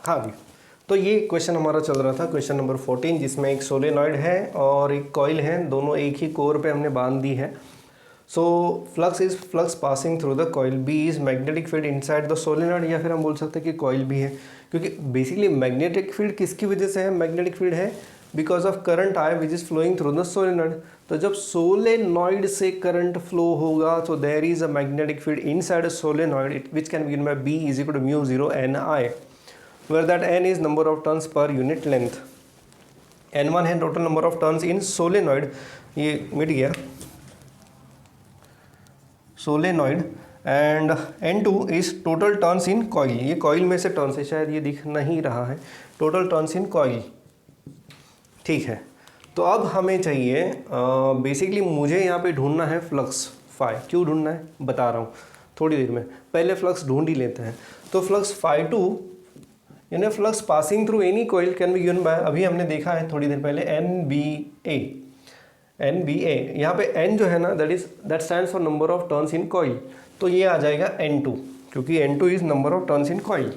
हाँ जी, तो ये क्वेश्चन हमारा चल रहा था, क्वेश्चन नंबर 14, जिसमें एक सोलेनॉइड है और एक कॉइल है, दोनों एक ही कोर पे हमने बांध दी है। So flux passing through the coil, B is magnetic field inside the solenoid, या फिर हम बोल सकते हैं कि कॉइल भी है, क्योंकि बेसिकली मैग्नेटिक फील्ड किसकी वजह से है, मैग्नेटिक फील्ड है because of current I which is flowing through the solenoid. तो जब सोलेनॉइड से करंट फ्लो होगा तो there is a magnetic field inside a solenoid which can be given by B is equal to mu 0 n I, where that n is number of turns per unit length। n1 है total number of turns in solenoid, ये मिट गया solenoid, and n2 is total turns in coil, ये coil में से turns है, शायद ये दिख नहीं रहा है, total turns in coil। ठीक है, तो अब हमें चाहिए बेसिकली मुझे यहाँ पे ढूंढना है फ्लक्स फाई। क्यों ढूंढना है बता रहा हूँ थोड़ी देर में, पहले फ्लक्स ढूंढ ही लेते हैं। तो फ्लक्स फाई टू यानी flux passing through any coil can be given bye, अभी हमने देखा है थोड़ी देर पहले, एन बी ए। यहाँ पे एन जो है ना that stands for number of turns in coil, तो ये आ जाएगा n2, क्योंकि n2 is number of turns in coil.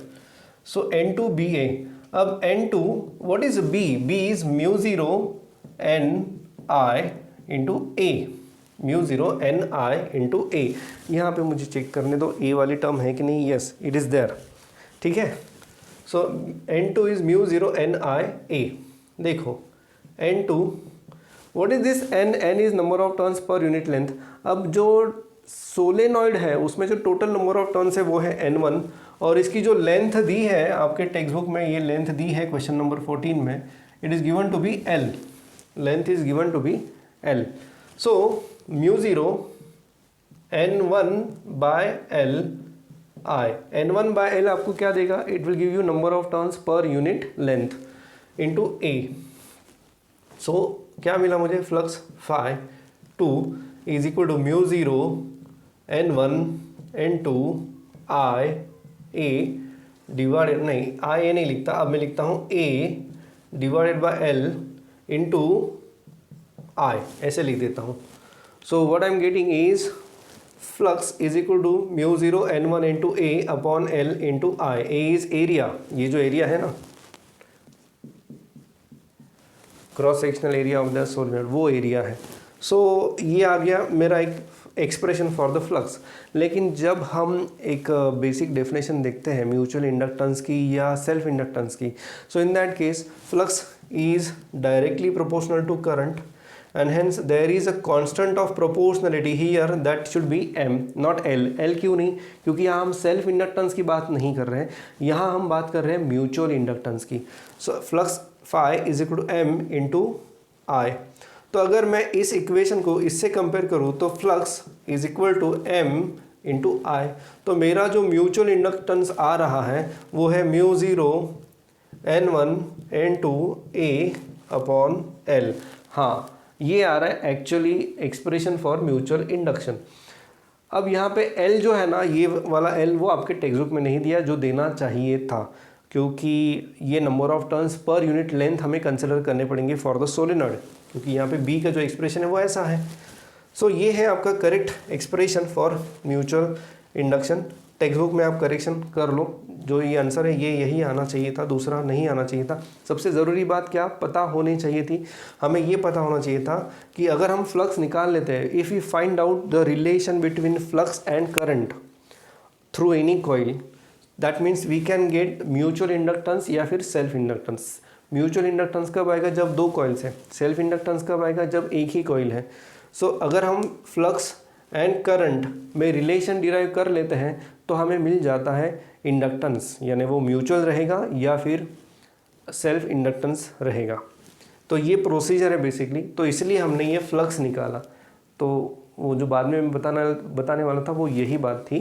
So n2 B A. अब n2 what is b? b is mu 0 n i into A, mu 0 n i into A. यहाँ पे मुझे check करने दो ए वाली टर्म है कि नहीं, यस इट इज़ देयर। ठीक है, so n2 is mu 0 n i a। देखो n2 what is this, n is number of turns per unit length. अब जो सोलेनॉइड है उसमें जो टोटल नंबर ऑफ टर्न्स है वो है n1, और इसकी जो लेंथ दी है आपके टेक्स्ट बुक में, ये लेंथ दी है क्वेश्चन नंबर 14 में, it is given to be l, length is given to be l। So mu 0 n1 by l I, n1 by l आपको क्या देगा, it will give you number of turns per unit length into a। So क्या मिला मुझे, flux phi 2 is equal to mu 0 n1 n2 i a divided, नहीं i a नहीं लिखता, अब मैं लिखता हूँ a divided by l into i, ऐसे लिख देता हूँ। So what I am getting is flux is equal to mu 0 n1 into A upon l into I. A is area, ये जो एरिया है ना cross sectional area of the solenoid, वो area है। सो ये आ गया मेरा एक एक्सप्रेशन फॉर द फ्लक्स। लेकिन जब हम एक बेसिक डेफिनेशन देखते हैं म्यूचुअल इंडक्टेंस की या सेल्फ इंडक्टेंस की, so in that case flux is directly proportional to current and hence there is a constant of proportionality here that should be m not l। l क्यों नहीं, क्योंकि यहाँ हम सेल्फ इंडक्टेंस की बात नहीं कर रहे हैं, यहाँ हम बात कर रहे हैं म्यूचुअल इंडक्टेंस की। So flux phi is equal to m into I. तो अगर मैं इस इक्वेशन को इससे कंपेयर करूँ तो flux is equal to m into I, तो मेरा जो म्यूचुअल इंडक्टेंस आ रहा है वो है mu 0 n1 n2 a upon l। हाँ, ये आ रहा है actually expression for mutual induction. अब यहाँ पे L जो है ना, ये वाला L वो आपके टेक्स्ट बुक में नहीं दिया जो देना चाहिए था, क्योंकि ये number of turns per unit length हमें कंसिडर करने पड़ेंगे फॉर द सोलेनॉइड, क्योंकि यहाँ पे B का जो एक्सप्रेशन है वो ऐसा है। सो ये है आपका correct expression for mutual induction. Text book में आप करेक्शन कर लो, जो ये आंसर है ये यही आना चाहिए था, दूसरा नहीं आना चाहिए था। सबसे ज़रूरी बात क्या पता होनी चाहिए थी, हमें ये पता होना चाहिए था कि अगर हम फ्लक्स निकाल लेते हैं, if you find out the relation between flux and current through any coil, that means we can get mutual inductance या फिर सेल्फ इंडक्टेंस। म्यूचुअल इंडक्टेंस कब आएगा, जब दो कॉइल्स हैं। सेल्फ इंडक्टेंस कब आएगा, जब एक ही कॉइल है। सो अगर हम फ्लक्स एंड करंट में रिलेशन डिराइव कर लेते हैं तो हमें मिल जाता है इंडक्टेंस, यानी वो म्यूचुअल रहेगा या फिर सेल्फ इंडक्टेंस रहेगा। तो ये प्रोसीजर है बेसिकली, तो इसलिए हमने ये फ्लक्स निकाला। तो वो जो बाद में बताने वाला था वो यही बात थी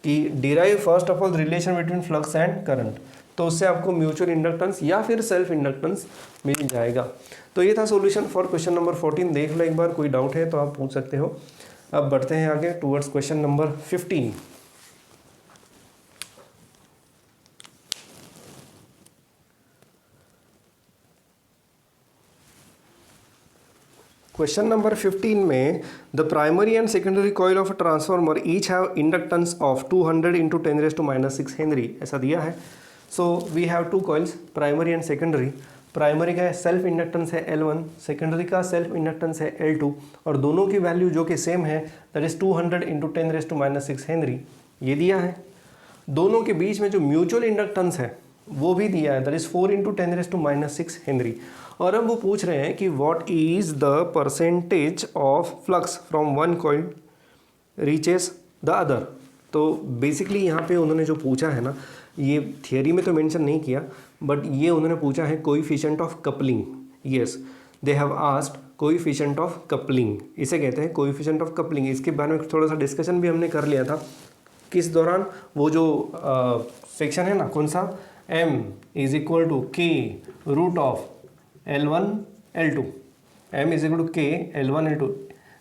कि derive first of all relation between flux and current, तो उससे आपको म्यूचुअल इंडक्टेंस या फिर सेल्फ इंडक्टेंस मिल जाएगा। तो ये था सॉल्यूशन फॉर क्वेश्चन नंबर 14। देख लो एक बार, कोई डाउट है तो आप पूछ सकते हो। अब बढ़ते हैं आगे towards question number 15। Question number 15 में the primary and secondary coil of a transformer each have inductance of 200 × 10⁻⁶ henry, ऐसा दिया है। So we have two coils, primary and secondary. Primary का सेल्फ इंडक्टेंस है L1, सेकेंडरी का self inductance है L2, और दोनों की वैल्यू जो कि सेम है, दैट इज 200 × 10⁻⁶ हेनरी, ये दिया है। दोनों के बीच में जो म्यूचुअल इंडक्टेंस है वो भी दिया है, दैट इज 4 × 10⁻⁶ हेनरी। और अब वो पूछ रहे हैं कि what is the percentage of flux from one coil reaches the other. तो बेसिकली यहाँ पे उन्होंने जो पूछा है ना, ये थियरी में तो मेंशन नहीं किया, बट ये उन्होंने पूछा है coefficient of coupling. Yes, they have asked coefficient of coupling, इसे कहते हैं कोएफिशिएंट ऑफ कपलिंग। इसके बारे में थोड़ा सा डिस्कशन भी हमने कर लिया था किस दौरान, वो जो सेक्शन है ना, कौन सा, m = k√of L1 L2, m = k L1 L2।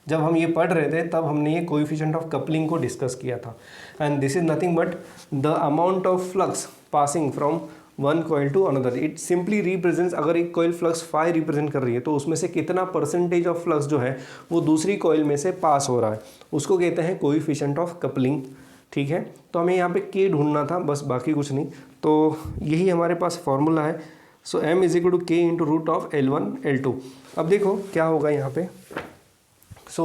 जब हम ये पढ़ रहे थे तब हमने ये कोएफिशिएंट ऑफ कपलिंग को डिस्कस किया था। And this is nothing but the amount of flux passing from one coil to another. It simply represents, अगर एक कॉइल फ्लक्स फाई रिप्रेजेंट कर रही है तो उसमें से कितना परसेंटेज ऑफ फ्लक्स जो है वो दूसरी कॉइल में से पास हो रहा है, उसको कहते हैं कोएफिशिएंट ऑफ कपलिंग। ठीक है, तो हमें यहाँ पे k ढूंढना था, बस, बाकी कुछ नहीं। तो यही हमारे पास फॉर्मूला है। सो m = k × √L1 L2। अब देखो क्या होगा यहाँ पे। So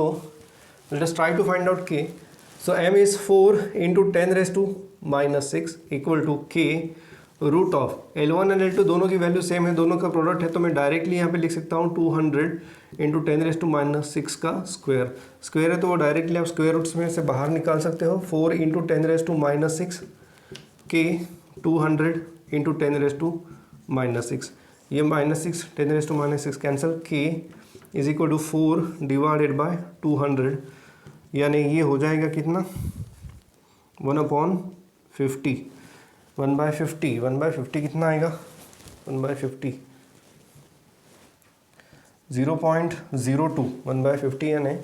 let us try to find out k. So m is 4 × 10⁻⁻⁶ = k √of L1 और L2, दोनों की वैल्यू सेम है, दोनों का प्रोडक्ट है, तो मैं डायरेक्टली यहाँ पे लिख सकता हूँ 200 × 10⁻⁶ का स्क्वायर। स्क्वायर है तो वो डायरेक्टली आप स्क्वायर रूट्स में से बाहर निकाल सकते हो। 4 × 10⁻⁶ k 200 × 10⁻⁶, ये -6 10⁻⁶ कैंसिल, k = 4 / 200, यानी ये हो जाएगा कितना, 1/50। 1/50 कितना आएगा, 1/50 0.02, 1/50 यानी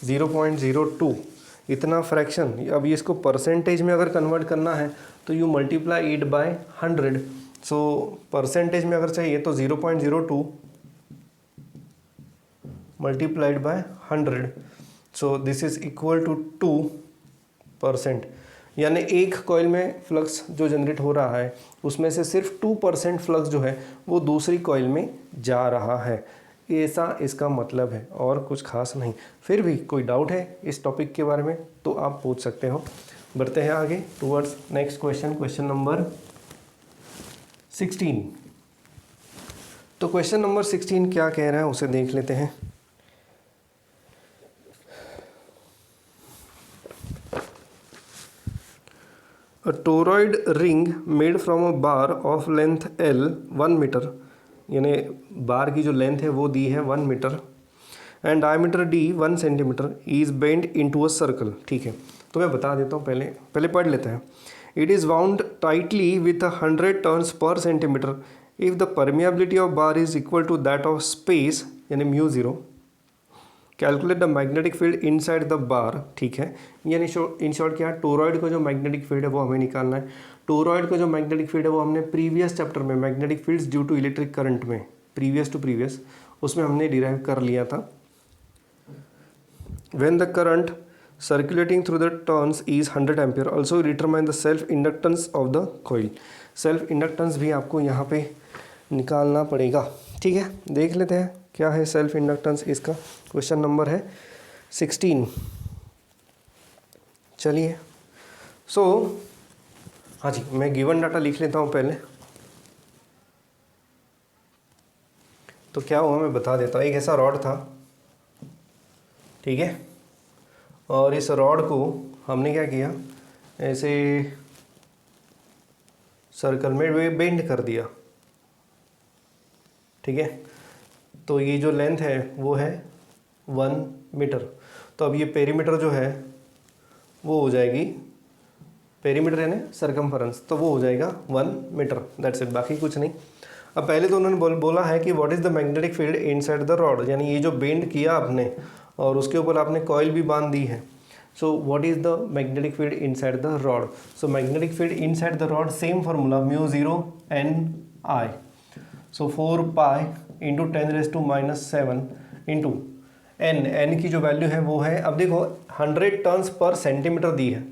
0.02 इतना फ्रैक्शन। अब ये इसको परसेंटेज में अगर कन्वर्ट करना है तो you multiply it by 100। So percentage में अगर चाहिए तो 0.02 multiplied by 100, so this is equal to 2%। यानी एक कॉइल में फ्लक्स जो जनरेट हो रहा है उसमें से सिर्फ 2% फ्लक्स जो है वो दूसरी कॉइल में जा रहा है, ऐसा इसका मतलब है, और कुछ खास नहीं। फिर भी कोई डाउट है इस टॉपिक के बारे में तो आप पूछ सकते हो। बढ़ते हैं आगे towards next question, question number 16। तो क्वेश्चन नंबर 16 क्या कह रहा है उसे देख लेते हैं। A toroid ring made from a bar of length L 1 metre, यानी बार की जो लेंथ है वो दी है 1 metre, and diameter D 1 centimetre, is bend into a circle. ठीक है, तो मैं बता देता हूँ, पहले पढ़ लेते हैं। It is wound tightly with 100 turns per centimeter if the permeability of bar is equal to that of space, यानी μ0। Calculate the magnetic field inside the bar. ठीक है, यानी इन शॉर्ट क्या है, टोरॉइड का जो मैग्नेटिक फील्ड है वो हमें निकालना है। टोरॉइड का जो मैग्नेटिक फील्ड है वो हमने प्रीवियस चैप्टर में magnetic fields due to electric current में, प्रीवियस टू प्रीवियस, उसमें हमने डिराइव कर लिया था। When the current circulating through the turns is 100 ampere, also determine the self inductance of the coil. Self inductance भी आपको यहाँ पे निकालना पड़ेगा। ठीक है, देख लेते हैं क्या है सेल्फ इंडक्टेंस इसका। क्वेश्चन नंबर है 16। चलिए, हाँ जी, मैं गिवन डाटा लिख लेता हूँ पहले। तो क्या हुआ मैं बता देता हूँ। एक ऐसा रॉड था, ठीक है, और इस रॉड को हमने क्या किया, ऐसे सर्कल में बेंड कर दिया। ठीक है, तो ये जो लेंथ है वो है 1 मीटर। तो अब ये पेरीमीटर जो है वो हो जाएगी, पेरीमीटर है ना सरकमफरेंस, तो वो हो जाएगा 1 मीटर, दैट्स इट, बाकी कुछ नहीं। अब पहले तो उन्होंने बोला है कि what is the magnetic field inside the rod, यानी ये जो बेंड किया आपने और उसके ऊपर आपने कॉइल भी बांध दी है। So what is the magnetic field inside the rod. So magnetic field inside the rod, same formula μ0 Ni। So 4 pi into 10⁻⁷ into n की जो वैल्यू है वो है, अब देखो 100 टर्न्स पर सेंटीमीटर दी है,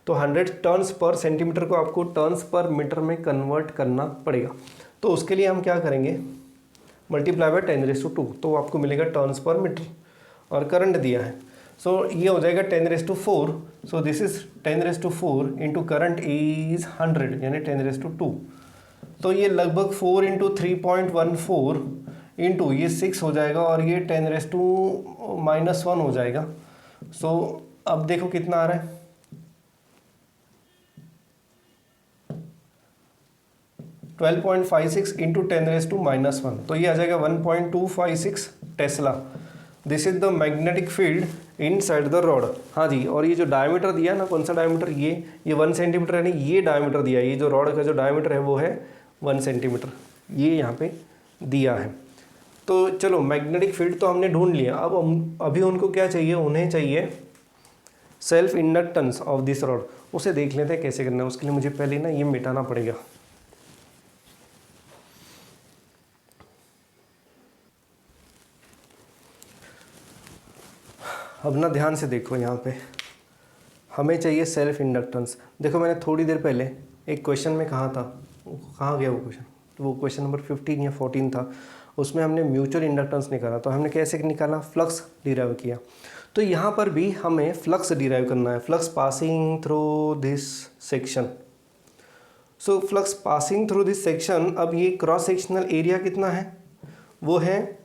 तो 100 टर्न्स पर सेंटीमीटर को आपको टर्न्स पर मीटर में कन्वर्ट करना पड़ेगा। तो उसके लिए हम क्या करेंगे, मल्टीप्लाई बाय 10⁻², तो आपको मिलेगा टर्न्स पर मीटर। और करंट दिया है, सो ये हो जाएगा 10⁻⁴। So this is 10⁻⁴ into current is 100 यानी 10⁻²। तो ये लगभग 4 इंटू 3.14 इंटू ये 6 हो जाएगा और ये 10⁻⁻1 हो जाएगा। सो अब देखो कितना आ रहा है, 12.56 इंटू 10⁻⁻1, तो ये आ जाएगा 1.256 Tesla. This is the magnetic field in side the rod. हाँ जी, और ये जो डायमीटर दिया ना, कौन सा डायमीटर, ये 1 सेंटीमीटर यानी ये डायमीटर दिया है, ये जो रॉड का जो डायमीटर है वो है 1 सेंटीमीटर, ये यहाँ पे दिया है। तो चलो मैग्नेटिक फील्ड तो हमने ढूंढ लिया, अब अभी उनको क्या चाहिए, उन्हें चाहिए self inductance of this rod. उसे देख लेते हैं कैसे करना है। उसके लिए मुझे पहले ना ये मिटाना पड़ेगा। अब ना ध्यान से देखो, यहाँ पे हमें चाहिए सेल्फ इंडक्टेंस। देखो मैंने थोड़ी देर पहले एक क्वेश्चन में कहा था, कहाँ गया वो क्वेश्चन, तो वो क्वेश्चन नंबर 15 या 14 था, उसमें हमने म्यूचुअल इंडक्टेंस निकाला। तो हमने कैसे निकाला, फ्लक्स डिराइव किया। तो यहाँ पर भी हमें फ्लक्स डिराइव करना है, flux passing through this section. So flux passing through this section, अब ये क्रॉस सेक्शनल एरिया कितना है, वो है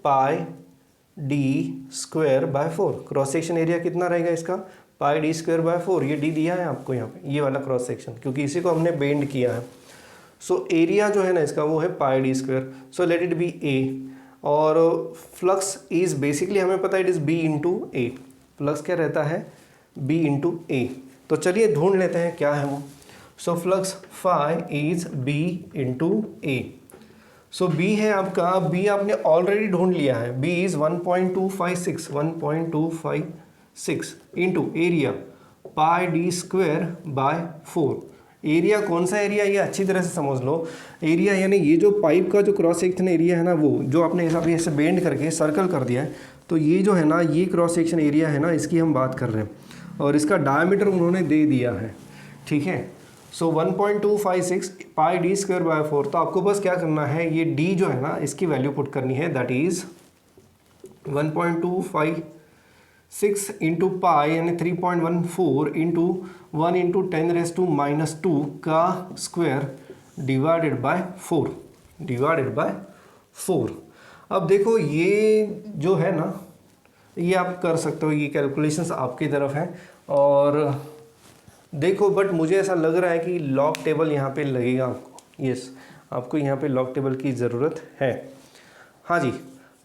πd²/4। क्रॉस सेक्शन एरिया कितना रहेगा इसका, πd²/4। ये डी दिया है आपको यहाँ पे, ये वाला क्रॉस सेक्शन, क्योंकि इसी को हमने बेंड किया है। सो एरिया जो है ना इसका वो है πd²। So let it be A. और फ्लक्स इज बेसिकली हमें पता है it is b into A. Flux क्या रहता है, b इंटू ए। तो चलिए ढूंढ लेते हैं क्या है वो। So flux phi is b into A. So b है आपका, b आपने ऑलरेडी ढूंढ लिया है, b is 1.256 into area πd²/4। Area कौन सा एरिया, ये अच्छी तरह से समझ लो। एरिया यानी ये जो पाइप का जो क्रॉस सेक्शन एरिया है ना, वो जो आपने अभी ऐसे बेंड करके सर्कल कर दिया है, तो ये जो है ना, ये क्रॉस सेक्शन एरिया है ना, इसकी हम बात कर रहे हैं। और इसका डायमीटर उन्होंने दे दिया है, ठीक है। सो 1.256 πd²/4। तो आपको बस क्या करना है, ये d जो है ना, इसकी वैल्यू पुट करनी है, दैट इज 1.256 इंटू पाई यानी 3.14 इंटू 1 इंटू 10⁻⁻² का स्क्वायर डिवाइडेड बाय 4। अब देखो ये जो है ना, ये आप कर सकते हो, ये कैलकुलेशंस आपकी तरफ है। और देखो बट मुझे ऐसा लग रहा है कि लॉग टेबल यहाँ पे लगेगा आपको। यस, आपको यहाँ पे लॉग टेबल की ज़रूरत है। हाँ जी,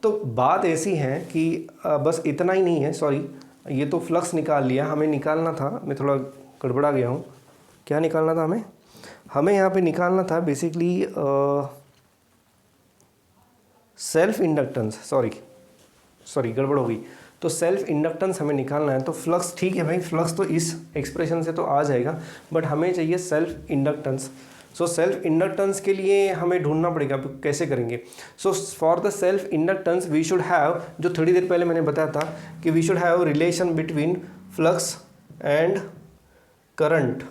तो बात ऐसी है कि बस इतना ही नहीं है, सॉरी, ये तो फ्लक्स निकाल लिया, हमें निकालना था, मैं थोड़ा गड़बड़ा गया हूँ। क्या निकालना था हमें यहाँ पे निकालना था बेसिकली सेल्फ इंडक्टेंस। सॉरी गड़बड़ हो गई। तो सेल्फ इंडक्टेंस हमें निकालना है। तो फ्लक्स, ठीक है भाई, फ्लक्स तो इस एक्सप्रेशन से तो आ जाएगा, बट हमें चाहिए self inductance. So self inductance के लिए हमें ढूंढना पड़ेगा, कैसे करेंगे। So for the self inductance we should have, जो थोड़ी देर पहले मैंने बताया था कि we should have relation between flux and current.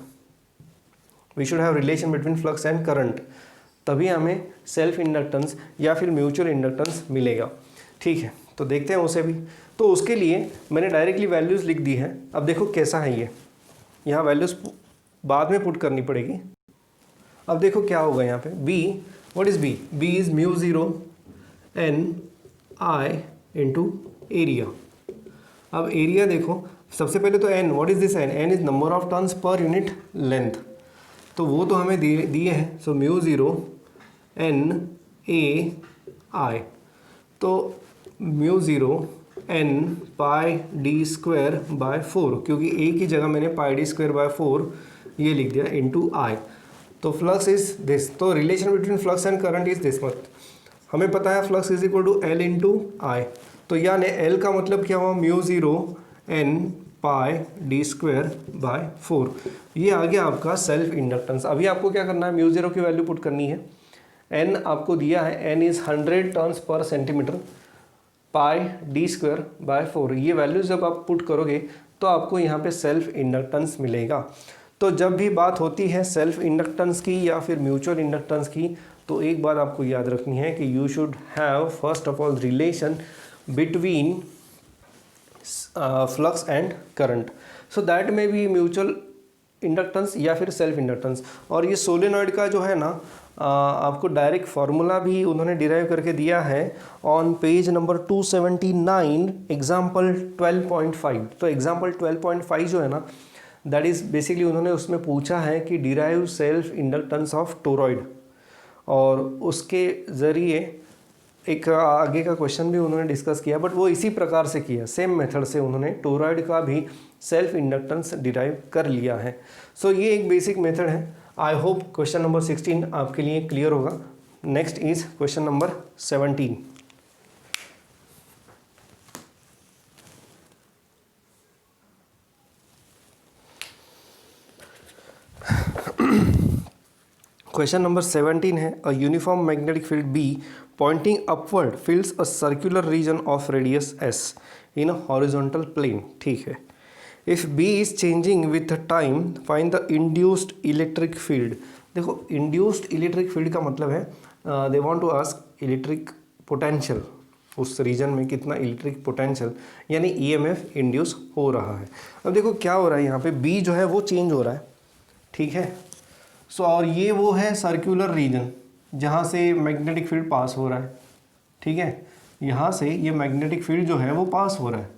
We should have relation between flux and current, तभी हमें सेल्फ इंडक्टेंस या फिर म्यूचुअल इंडक्टेंस मिलेगा। ठीक है, तो देखते हैं उसे भी। तो उसके लिए मैंने डायरेक्टली वैल्यूज़ लिख दी है। अब देखो कैसा है ये, यहाँ वैल्यूज़ बाद में पुट करनी पड़ेगी। अब देखो क्या होगा यहाँ पे, b, what is b? b is μ0 n I into area. अब एरिया देखो, सबसे पहले तो n, what is this n? n is number of turns per unit length, तो वो तो हमें दिए हैं। सो μ0 n a I, तो μ0 n πd²/4, क्योंकि a की जगह मैंने πd²/4 ये लिख दिया इंटू I। तो फ्लक्स इज दिस, तो relation between flux and current is this much. हमें पता है flux is equal to L into I, तो यानी L का मतलब क्या हुआ, μ0 n πd²/4। ये आ गया आपका सेल्फ इंडक्टेंस। अभी आपको क्या करना है, μ0 की वैल्यू पुट करनी है। n आपको दिया है, n is 100 turns per centimetre, πd²/4। ये वैल्यू जब आप पुट करोगे तो आपको यहाँ पे सेल्फ इंडक्टेंस मिलेगा। तो जब भी बात होती है सेल्फ इंडक्टेंस की या फिर म्यूचुअल इंडक्टेंस की, तो एक बात आपको याद रखनी है कि you should have first of all relation between flux and current, so that में बी म्यूचुअल इंडक्टेंस या फिर सेल्फ इंडक्टेंस। और ये सोलेनॉइड का जो है ना आपको डायरेक्ट फार्मूला भी उन्होंने डिराइव करके दिया है ऑन पेज नंबर 279 एग्जाम्पल 12.5। तो एग्जाम्पल 12.5 जो है ना दैट इज़ बेसिकली उन्होंने उसमें पूछा है कि derive self inductance of toroid, और उसके ज़रिए एक आगे का क्वेश्चन भी उन्होंने डिस्कस किया, बट वो इसी प्रकार से किया, सेम मेथड से उन्होंने टोरॉइड का भी सेल्फ इंडक्टेंस डिराइव कर लिया है। सो ये एक बेसिक मेथड है। आई होप क्वेश्चन नंबर 16 आपके लिए क्लियर होगा। Next is question number 17। Question number 17 है a uniform magnetic field B pointing upward fills a circular region of radius S in a horizontal plane. ठीक है, if B is changing with time find the induced electric field. देखो induced electric field का मतलब है they want to ask electric potential, उस region में कितना electric potential यानी ईएमएफ इंड्यूस हो रहा है। अब देखो क्या हो रहा है यहाँ पे, बी जो है वो चेंज हो रहा है, ठीक है। सो और ये वो है सर्कुलर रीजन जहाँ से मैग्नेटिक फील्ड पास हो रहा है, ठीक है। यहाँ से ये मैग्नेटिक फील्ड जो है वो पास हो रहा है।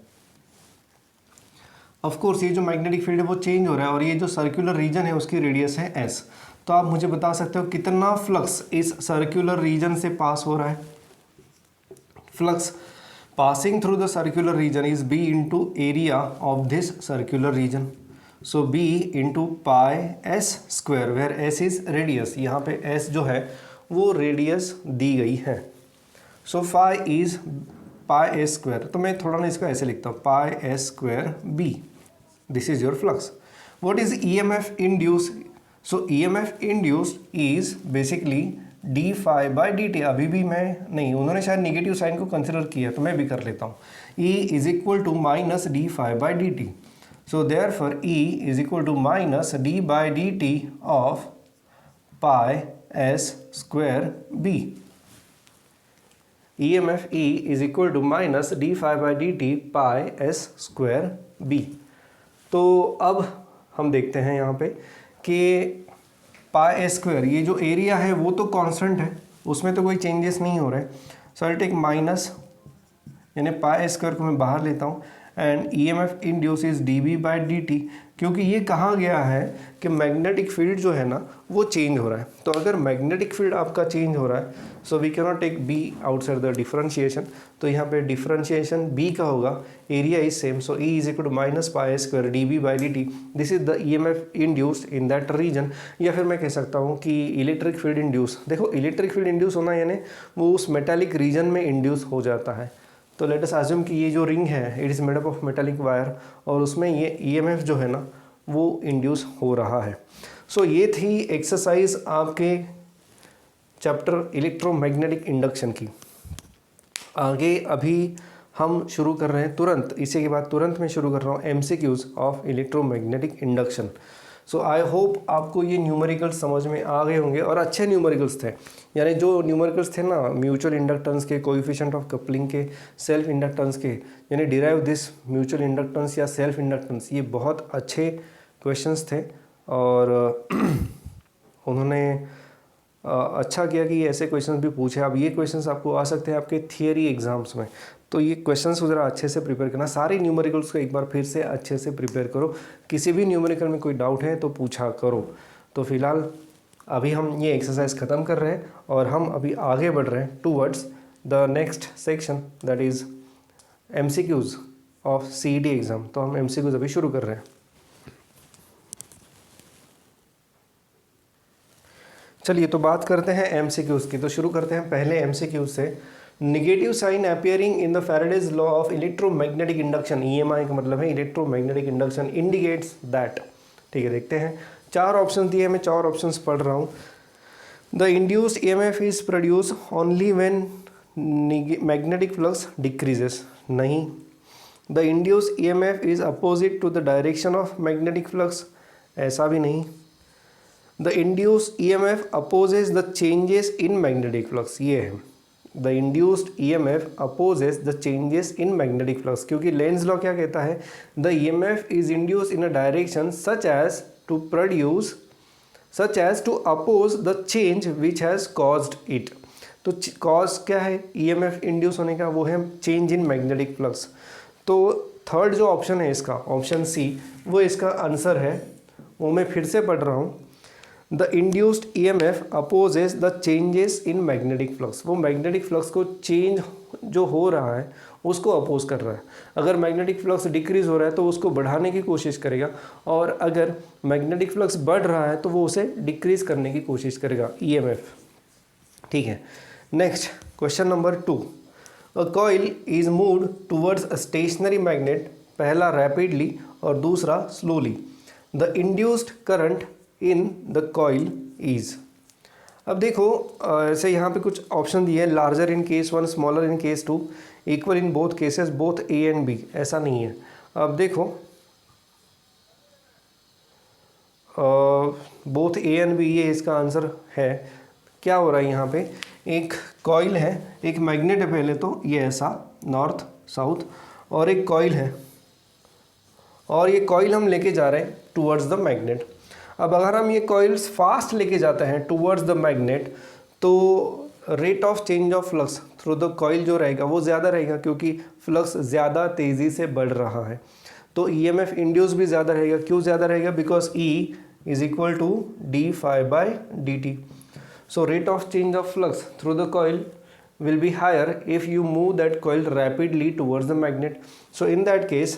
ऑफ कोर्स ये जो मैग्नेटिक फील्ड है वो चेंज हो रहा है और ये जो सर्कुलर रीजन है उसकी रेडियस है एस। तो आप मुझे बता सकते हो कितना फ्लक्स इस सर्कुलर रीजन से पास हो रहा है। Flux passing through the circular region is B into area of this circular region. So B into pi S square where S is radius. यहाँ पे एस जो है वो रेडियस दी गई है। So phi is pi S square. तो मैं थोड़ा ना इसको ऐसे लिखता हूँ, pi S square B, this is your flux. What is E M F induce? So E M F induced is basically d phi by d t. अभी भी मैं नहीं, उन्होंने शायद निगेटिव साइन को कंसिडर किया तो मैं भी कर लेता हूँ। E is equal to minus d phi by d t. So therefore E is equal to minus d by dt of pi s square b. EMF E is equal to minus d phi by dt pi s square b. तो अब हम देखते हैं यहाँ पे कि पाई S square, ये जो एरिया है वो तो कांस्टेंट है, उसमें तो कोई चेंजेस नहीं हो रहे। सो आई टेक माइनस, यानी पाई एस स्क्वायर को मैं बाहर लेता हूँ and E M F induce is d B by d t, क्योंकि ये कहा गया है कि मैग्नेटिक फील्ड जो है ना वो चेंज हो रहा है। तो अगर मैग्नेटिक फील्ड आपका चेंज हो रहा है so we can not take B outside the differentiation. तो यहाँ पे डिफरेंशिएशन बी का होगा, area is same, so E is equal to minus pi square d B by d t. This is the E M F induced in that region. या फिर मैं कह सकता हूँ कि इलेक्ट्रिक फील्ड इंड्यूस। देखो इलेक्ट्रिक फील्ड इंड्यूस होना यानी वो उस मेटालिक रीजन में इंड्यूस हो जाता है। तो लेट अस अज्यूम कि ये जो रिंग है it is made up of metallic wire और उसमें ये ईएमएफ जो है ना वो इंड्यूस हो रहा है। सो ये थी एक्सरसाइज आपके चैप्टर इलेक्ट्रोमैग्नेटिक इंडक्शन की। आगे अभी हम शुरू कर रहे हैं तुरंत, इसी के बाद तुरंत मैं शुरू कर रहा हूँ MCQs of electromagnetic induction. So I hope आपको ये न्यूमेरिकल्स समझ में आ गए होंगे और अच्छे न्यूमेरिकल्स थे। यानी जो न्यूमेरिकल्स थे ना म्यूचुअल इंडक्टेंस के, कोएफिशिएंट ऑफ कपलिंग के, सेल्फ इंडक्टेंस के, यानी डिराइव दिस म्यूचुअल इंडक्टेंस या सेल्फ इंडक्टेंस, ये बहुत अच्छे क्वेश्चंस थे और उन्होंने अच्छा किया कि ऐसे क्वेश्चंस भी पूछे। अब ये क्वेश्चंस आपको आ सकते हैं आपके थियरी एग्जाम्स में, तो ये क्वेश्चंस ज़रा अच्छे से प्रिपेयर करना। सारे न्यूमेरिकल्स को एक बार फिर से अच्छे से प्रिपेयर करो, किसी भी न्यूमेरिकल में कोई डाउट है तो पूछा करो। तो फिलहाल अभी हम ये एक्सरसाइज ख़त्म कर रहे हैं और हम अभी आगे बढ़ रहे हैं towards the next section that is MCQs of CET exam. तो हम एमसीक्यूज अभी शुरू कर रहे हैं। चलिए तो बात करते हैं एमसीक्यूज की। तो शुरू करते हैं पहले एमसीक्यूज से। Negative sign appearing in the Faraday's law of electromagnetic induction, EMI का मतलब है इलेक्ट्रोमैग्नेटिक इंडक्शन, इंडिकेट्स दैट। ठीक है, देखते हैं। 4 ऑप्शन दिए, मैं 4 ऑप्शंस पढ़ रहा हूँ। The induced EMF is produce only when magnetic flux decreases, नहीं। The induced EMF is opposite to the direction of magnetic flux, ऐसा भी नहीं। The induced EMF opposes the changes in magnetic flux, ये है the induced EMF opposes the changes in magnetic flux, क्योंकि Lenz law क्या कहता है, the EMF is induced in a direction such as to oppose the change which has caused it. तो cause क्या है EMF induce होने का, वो है चेंज इन मैग्नेटिक फ्लक्स। तो थर्ड जो ऑप्शन है इसका, ऑप्शन सी, वो इसका आंसर है। वो मैं फिर से पढ़ रहा हूँ, the induced EMF opposes the changes in magnetic flux, वो मैग्नेटिक फ्लक्स को चेंज जो हो रहा है उसको अपोज कर रहा है। अगर मैग्नेटिक फ्लक्स डिक्रीज हो रहा है तो उसको बढ़ाने की कोशिश करेगा, और अगर मैग्नेटिक फ्लक्स बढ़ रहा है तो वो उसे डिक्रीज करने की कोशिश करेगा, ईएमएफ। ठीक है, next question number 2, a coil is moved towards a stationary magnet, पहला रैपिडली और दूसरा slowly. The induced current in the coil is. अब देखो ऐसे यहाँ पे कुछ ऑप्शन दिए हैं, larger in case 1, smaller in case 2, equal in both cases, both A and B, ऐसा नहीं है। अब देखो बोथ ए एंड बी, ये इसका आंसर है। क्या हो रहा है यहाँ पे, एक कॉइल है, एक मैग्नेट है पहले तो, ये ऐसा नॉर्थ साउथ, और एक कॉइल है, और ये कॉइल हम लेके जा रहे हैं टूवर्ड्स द मैग्नेट। अब अगर हम ये कॉइल्स फास्ट लेके जाते हैं टूवर्ड्स द मैग्नेट, तो rate of change of flux through the coil जो रहेगा वो ज़्यादा रहेगा, क्योंकि फ्लक्स ज़्यादा तेज़ी से बढ़ रहा है। तो ईएमएफ इंड्यूस भी ज़्यादा रहेगा। क्यों ज़्यादा रहेगा, because E is equal to d phi by d t. So rate of change of flux through the coil will be higher if you move that coil rapidly towards the magnet. So in that case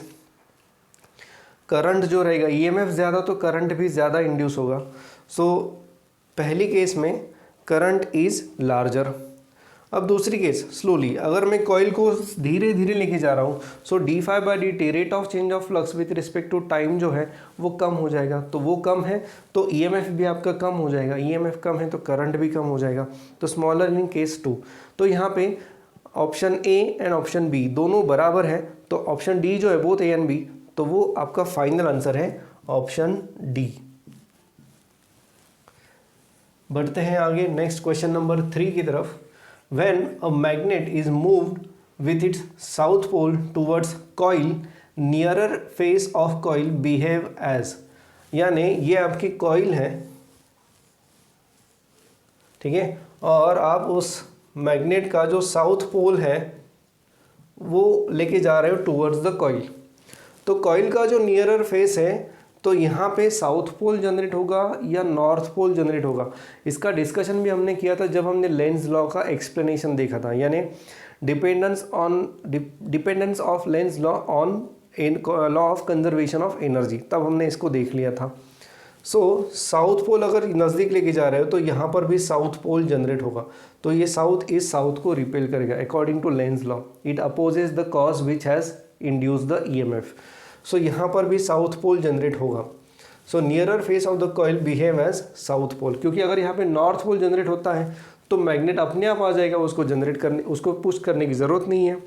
current जो रहेगा, EMF ज़्यादा तो current भी ज़्यादा induce होगा। सो पहली case में current is larger. अब दूसरी केस स्लोली, अगर मैं कॉइल को धीरे धीरे लेके जा रहा हूँ, so d phi by d t, rate of change of flux with respect to time जो है वो कम हो जाएगा। तो वो कम है तो ईएमएफ भी आपका कम हो जाएगा, ईएमएफ कम है तो करंट भी कम हो जाएगा। तो स्मॉलर इन केस 2। तो यहाँ पे option A and option B दोनों बराबर है, तो ऑप्शन डी जो है बोथ ए एंड बी, तो वो आपका फाइनल आंसर है ऑप्शन डी। बढ़ते हैं आगे नेक्स्ट क्वेश्चन नंबर 3 की तरफ। When a magnet is moved with its south pole towards coil, nearer face of coil behave as, यानी ये आपकी कॉइल है, ठीक है, और आप उस मैग्नेट का जो साउथ पोल है वो लेके जा रहे हो टूवर्ड्स द कॉइल। तो कॉइल का जो नियरर फेस है, तो यहाँ पे साउथ पोल जनरेट होगा या नॉर्थ पोल जनरेट होगा, इसका डिस्कशन भी हमने किया था जब हमने लेंज लॉ का एक्सप्लेनेशन देखा था, यानी dependence of Lenz law on law of conservation of energy, तब हमने इसको देख लिया था। सो साउथ पोल अगर नज़दीक लेके जा रहे हो तो यहाँ पर भी साउथ पोल जनरेट होगा, तो ये साउथ इस साउथ को रिपेल करेगा according to Lenz law. It opposes the cause which has induce the EMF. So यहाँ पर भी साउथ पोल जनरेट होगा। So nearer face of the coil behave as south pole, क्योंकि अगर यहाँ पे नॉर्थ पोल जनरेट होता है तो मैग्नेट अपने आप आ जाएगा, उसको जनरेट करने, उसको पुश करने की ज़रूरत नहीं है,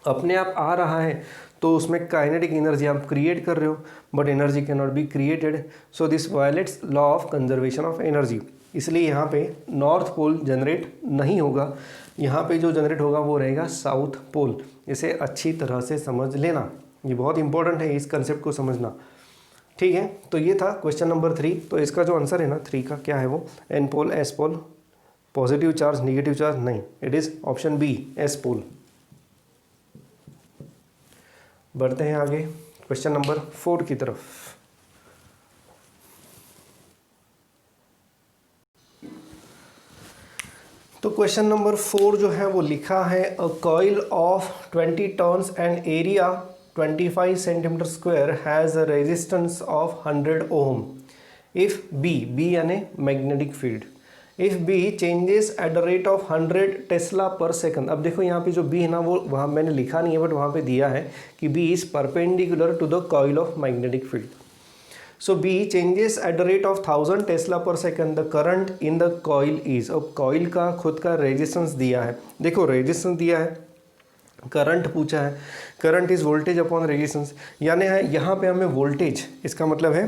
अपने आप आ रहा है। तो उसमें काइनेटिक एनर्जी आप क्रिएट कर रहे हो, but energy can not be created, so this violets law of conservation of energy. इसलिए यहाँ पे नॉर्थ पोल जनरेट नहीं होगा, यहाँ पे जो जनरेट होगा वो रहेगा साउथ पोल। इसे अच्छी तरह से समझ लेना, ये बहुत इंपॉर्टेंट है इस कंसेप्ट को समझना, ठीक है। तो ये था क्वेश्चन नंबर 3। तो इसका जो आंसर है ना 3 का, क्या है वो, N pole, S pole, positive charge, negative charge, नहीं, it is option B, S pole. बढ़ते हैं आगे क्वेश्चन नंबर 4 की तरफ। तो क्वेश्चन नंबर 4 जो है वो लिखा है, a coil of 20 turns and area 25 centimeter square has a resistance of 100 ohm if B यानी magnetic field, if B changes at the rate of 100 tesla per second. अब देखो यहाँ पे जो बी है ना, वो वहाँ मैंने लिखा नहीं है, बट वहाँ पे दिया है कि B is perpendicular to the coil of magnetic field. So B changes at the rate of 1000 tesla per second, the current in the coil is. अब कॉइल का खुद का रेजिस्टेंस दिया है, देखो रेजिस्टेंस दिया है, करंट पूछा है, current is voltage upon resistance, यानी है यहाँ पे हमें वोल्टेज, इसका मतलब है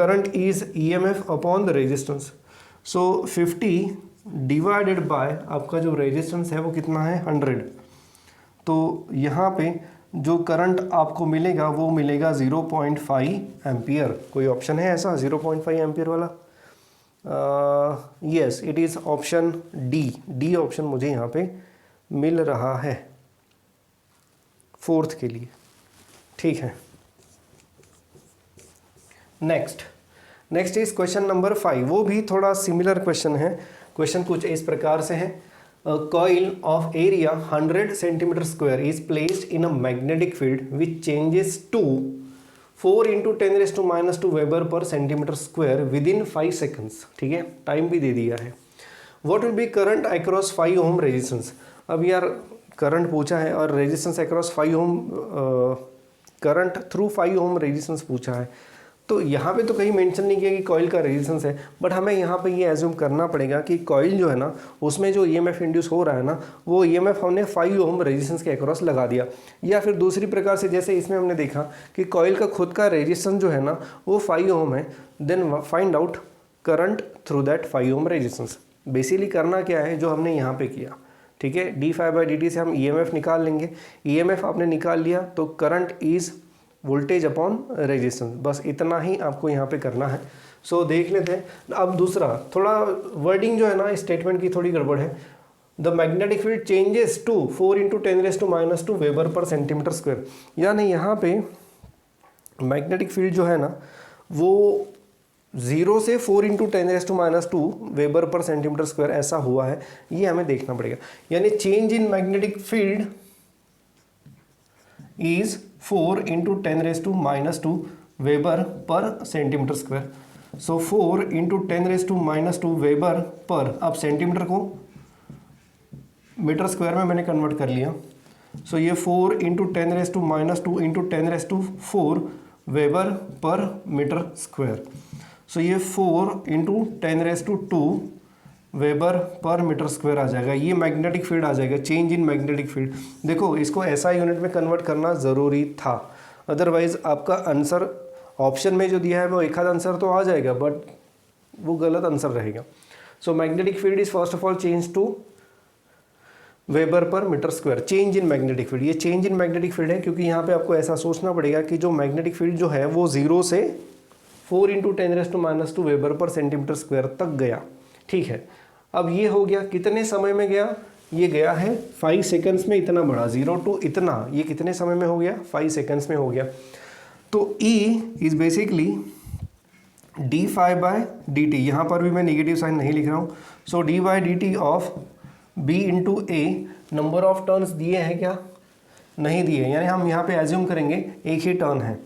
current is EMF upon the resistance. So 50 divided by आपका जो रेजिस्टेंस है वो कितना है 100. तो यहाँ पे जो करंट आपको मिलेगा वो मिलेगा 0.5 एम्पियर. कोई ऑप्शन है ऐसा 0.5 एम्पियर वाला? Yes, it is option D option मुझे यहाँ पे मिल रहा है फोर्थ के लिए. ठीक है. Next is question number 5. वो भी थोड़ा सिमिलर क्वेश्चन है. क्वेश्चन कुछ इस प्रकार से है. Coil of area 100 centimetre square is placed in a magnetic field which changes to 4 × 10⁻² weber per centimetre square with in 5 seconds. ठीक है, टाइम भी दे दिया है. What will be current across 5 ohm resistance. अब यार करंट पूछा है और resistance across 5 ohm, current through 5 ohm resistance पूछा है. तो यहाँ पे तो कहीं मेंशन नहीं किया कि कॉइल का रेजिस्टेंस है, बट हमें यहाँ पे ये एज्यूम करना पड़ेगा कि कॉइल जो है ना उसमें जो ईएमएफ इंड्यूस हो रहा है ना वो ईएमएफ हमने 5 ओम रेजिस्टेंस के अक्रॉस लगा दिया. या फिर दूसरी प्रकार से जैसे इसमें हमने देखा कि कॉइल का खुद का रेजिस्टेंस जो है ना वो 5 ओम है, then find out current through that 5 ohm resistance. Basically करना क्या है जो हमने यहाँ पे किया. ठीक है, d∅/dt से हम ईएमएफ निकाल लेंगे. ईएमएफ आपने निकाल लिया तो current is voltage upon resistance. बस इतना ही आपको यहाँ पे करना है. सो देख लेते हैं. अब दूसरा थोड़ा वर्डिंग जो है ना स्टेटमेंट की थोड़ी गड़बड़ है. The magnetic field changes to 4 × 10⁻² weber per centimetre square. यानी यहाँ पे मैग्नेटिक फील्ड जो है ना वो 0 से 4 × 10⁻² वेबर पर सेंटीमीटर स्क्वायर ऐसा हुआ है. ये हमें देखना पड़ेगा. यानी change in magnetic field is 4 × 10⁻² weber per centimetre square. So 4 × 10⁻² weber पर, अब सेंटीमीटर को मीटर स्क्वायर में मैंने कन्वर्ट कर लिया. सो ये 4 × 10⁻² × 10⁴ वेबर पर मीटर स्क्वायर. सो ये 4 × 10⁻² वेबर पर मीटर स्क्वायर आ जाएगा. ये मैग्नेटिक फील्ड आ जाएगा, चेंज इन मैग्नेटिक फील्ड. देखो इसको ऐसा यूनिट में कन्वर्ट करना ज़रूरी था, अदरवाइज आपका आंसर ऑप्शन में जो दिया है वो एक आध आंसर तो आ जाएगा बट वो गलत आंसर रहेगा. So magnetic field is first of all change to weber per metre square. Change in magnetic field, ये चेंज इन मैग्नेटिक फील्ड है क्योंकि यहाँ पे आपको ऐसा सोचना पड़ेगा कि जो मैग्नेटिक फील्ड जो है वो 0 से 4 × 10⁻² वेबर पर सेंटीमीटर स्क्वायर तक गया. ठीक है, अब ये हो गया. कितने समय में गया? ये गया है 5 सेकंड्स में. इतना बड़ा 0 to इतना, ये कितने समय में हो गया? 5 सेकंड्स में हो गया. तो E इज बेसिकली d∅/dt. यहाँ पर भी मैं नेगेटिव साइन नहीं लिख रहा हूँ. सो d/dt of B × A. Number of turns दिए हैं क्या? नहीं दिए, यानी हम यहाँ पे एज्यूम करेंगे एक ही टर्न है.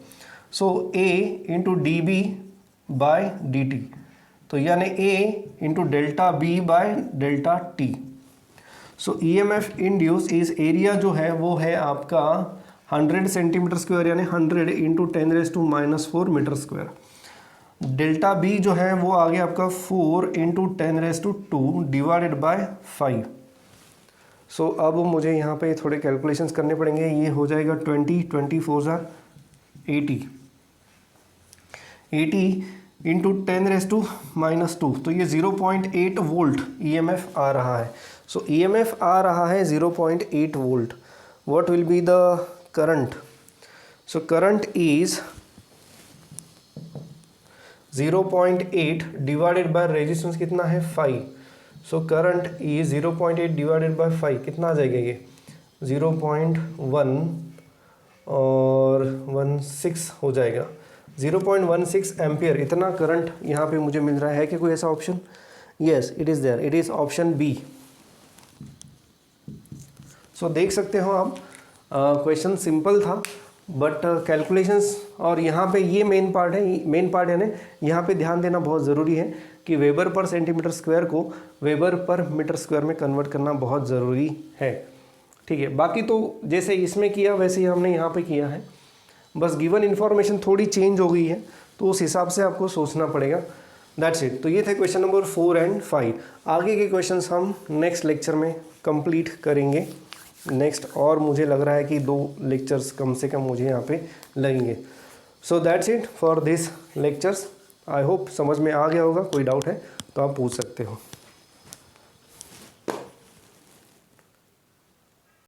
सो A × dB/dt. तो यानी A × ∆B/∆t. So EMF induce इस एरिया जो है वो है आपका 100 सेंटीमीटर स्क्वायर यानी 100 × 10⁻⁴ मीटर स्क्वायर. डेल्टा B जो है वो आ गया आपका 4 × 10⁻² डिवाइडेड बाय 5. सो अब मुझे यहाँ पे थोड़े कैलकुलेशंस करने पड़ेंगे. ये हो जाएगा 20 80 × 10⁻². तो ये 0.8 वोल्ट EMF आ रहा है. सो EMF आ रहा है 0.8 volt. What will be the current? So current is 0.8 divided by resistance कितना है 5। सो करंट ये 0.8 डिवाइडेड बाय 5 कितना आ जाएगा ये 0.1 और 16 हो जाएगा, 0.16 एम्पियर इतना करंट यहाँ पे मुझे मिल रहा है। कि कोई ऐसा option? Yes, it is there, it is option B. सो देख सकते हो आप, क्वेश्चन सिंपल था बट कैलकुलेशंस, और यहाँ पे ये मेन पार्ट है ना, यहाँ पे ध्यान देना बहुत ज़रूरी है कि वेबर पर सेंटीमीटर स्क्वायर को वेबर पर मीटर स्क्वायर में कन्वर्ट करना बहुत ज़रूरी है। ठीक है, बाकी तो जैसे इसमें किया वैसे ही हमने यहाँ पे किया है, बस गिवन इन्फॉर्मेशन थोड़ी चेंज हो गई है तो उस हिसाब से आपको सोचना पड़ेगा। That's it. तो ये थे क्वेश्चन नंबर 4 एंड 5। आगे के क्वेश्चंस हम नेक्स्ट लेक्चर में कंप्लीट करेंगे नेक्स्ट, और मुझे लग रहा है कि 2 लेक्चर्स कम से कम मुझे यहाँ पे लगेंगे। So that's it for this lectures. I hope समझ में आ गया होगा। कोई डाउट है तो आप पूछ सकते हो।